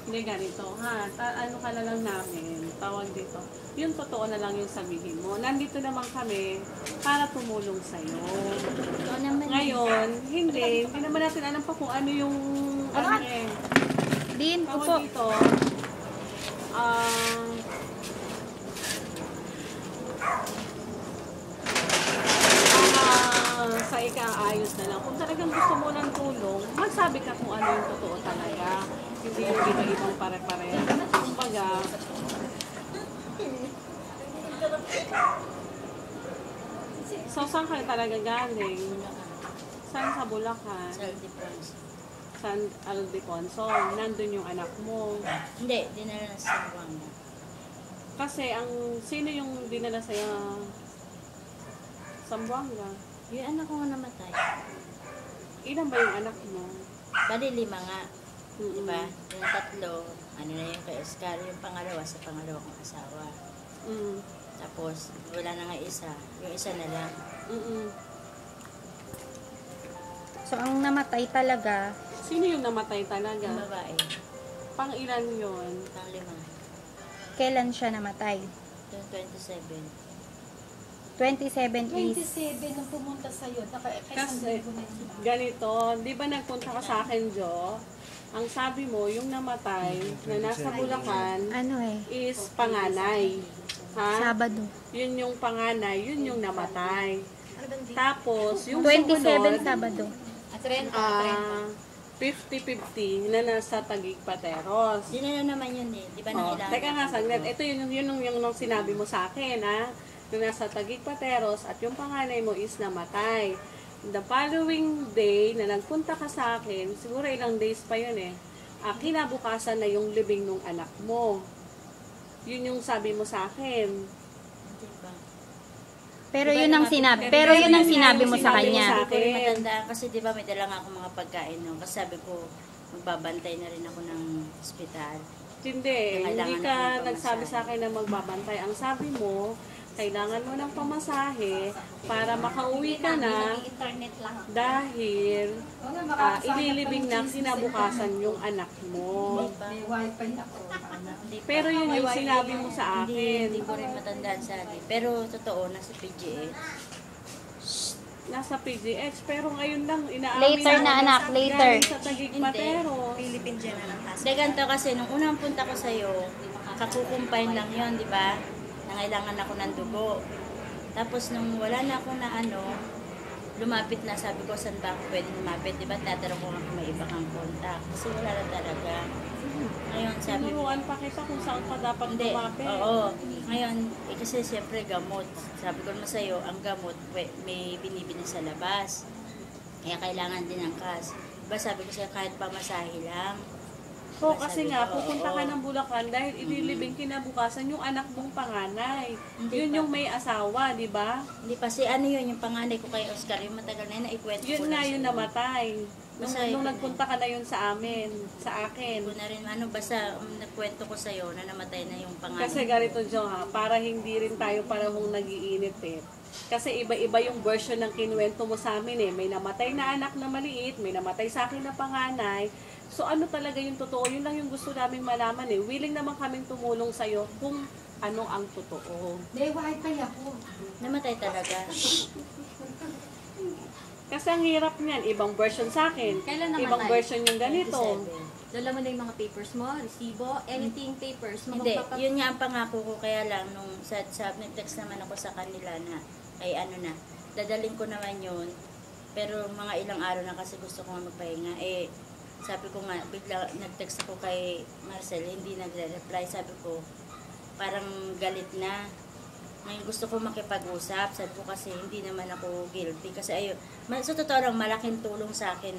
Hindi ganito, ha? Ano ka na lang namin, tawag dito. Yung totoo na lang yung sabihin mo. Nandito naman kami para tumulong sa'yo. Oo naman. Ngayon, hindi naman natin alam pa kung ano yung, ano eh. Din, Tawag upo. dito, sa ikaayos na lang. Kung talagang gusto mo ng tulong, magsabi ka kung ano yung totoo talaga. Hindi yung iba-ibang pare-pareha. Kumbaga, so saan ka talaga galing? Saan sa Bulacan? Self-defense. San Aldeconso? Nandun yung anak mo. Hindi, dinala na sa Zamboanga. Kasi sino yung dinala sa'yo? Zamboanga. Yung anak ko nga namatay. Ilan ba yung anak mo? Bali 5 nga. Diba? Mm-mm. Yung 3, ano na yung kay Oscar, yung pangalawa sa pangalawa kong asawa. Mm. Tapos, wala na nga isa. Yung isa na lang. Mm-mm. So, ang namatay talaga, Sino yung namatay talaga? Yung babae, Pang ilan yun? pang 5. kailan siya namatay? Yung 27. 27 is... 27 nung pumunta sa'yo. Kasi, ganito, di ba nagpunta ka sa akin, Jo? Ang sabi mo, yung namatay na nasa Bulacan Ano eh? is panganay. Ha? Sabado. Yun yung panganay, yun yung namatay. Tapos, yung 27 sumunod, Sabado. At Trento. 50-50 na nasa Taguig Pateros. Dinala naman yun eh. Di ba Oh, nangailangan? teka nga, saglit. Ito yung sinabi mo sa akin, ha? Yung nasa Taguig Pateros at yung panganay mo is namatay. The following day na nagpunta ka sa akin, siguro ilang days pa yun eh, kinabukasan na yung libing ng anak mo. Yun yung sabi mo sa akin. Di ba? Pero Diba yun ang naman- sinabi. Pero yun ang sinabi mo sa sinabi mo kanya. sa Hindi ko rin akin. matandaan kasi di ba may dala nga ako mga pagkain no? Kasi sabi ko, magbabantay na rin ako ng ospital. Hindi, Kailangan hindi ako ka ng nagsabi pamasahe. sa akin na magbabantay. Ang sabi mo, kailangan mo ng pamasahe para makauwi ka na Internet lang. dahil ililibing na kinabukasan yung anak mo. May wifi ako. Hindi pa. Pero yun yung sinabi mo sa Hindi akin. ko rin matandaan sa akin. Pero totoo, nasa PGH. Nasa PGH, pero ngayon lang inaamin Later na, anak, later. galing sa Taguig Pateros. Philippine General Hospital. Hindi, ganito kasi, nung unang punta ko sa'yo, kakukumpain lang yon di ba? Nangailangan ako ng dugo. Tapos nung wala na ako na lumapit na, sabi ko, saan ba ako pwede lumapit? Di ba, tatanong ko nga kung may iba kang contact. Kasi wala na talaga. Ngayon, sabi ko, Tinuruan pa kita kung saan ka dapat hindi, lumapit. oo. Ngayon, kasi siyempre gamot. Sabi ko naman sa'yo, ang gamot may binibili sa labas. Kaya kailangan din ng cash. Diba sabi ko sa'yo, kahit pamasahe lang. So, Diba, kasi sabi nga, ko, pupunta ka oo. ng Bulacan dahil ililibing kinabukasan yung anak mong panganay. Hindi Yun pa. yung may asawa, di ba? Hindi pa, si ano yun, yung panganay ko kay Oscar, yung matagal na yun, naikwento ko Yun na nga sa'yo. yung namatay. Nung Basta yun. nagpunta ka na yun sa amin, sa akin. Hindi ko na rin, basta nagkwento ko sa'yo na namatay na yung panganay. Kasi ganito, Jo, ha, para hindi rin tayo parang nagiinit eh. Kasi iba-iba yung version ng kinuwento mo sa amin eh. May namatay na anak na maliit, may namatay sa akin na panganay. So ano talaga yung totoo? Yun lang yung gusto naming malaman eh. Willing naman kaming tumulong sa'yo kung ano ang totoo. May wifi ako. Namatay talaga. Kasi ang hirap niyan, ibang version sa akin. Kailan namatay? Ibang version yung ganito. 27. Dala mo na yung mga papers mo, resibo, anything papers. Hindi, yun nga ang pangako ko, kaya lang nung nag-text naman ako sa kanila na ay dadalhin ko naman yun, pero mga ilang araw na kasi gusto ko nga magpahinga. Sabi ko nga, bigla nag-text ako kay Marcel, hindi nagre-reply. Sabi ko, parang galit na. Ngayon gusto ko makipag-usap. Sabi ko kasi hindi naman ako guilty. Kasi sa totoo lang, malaking tulong sa akin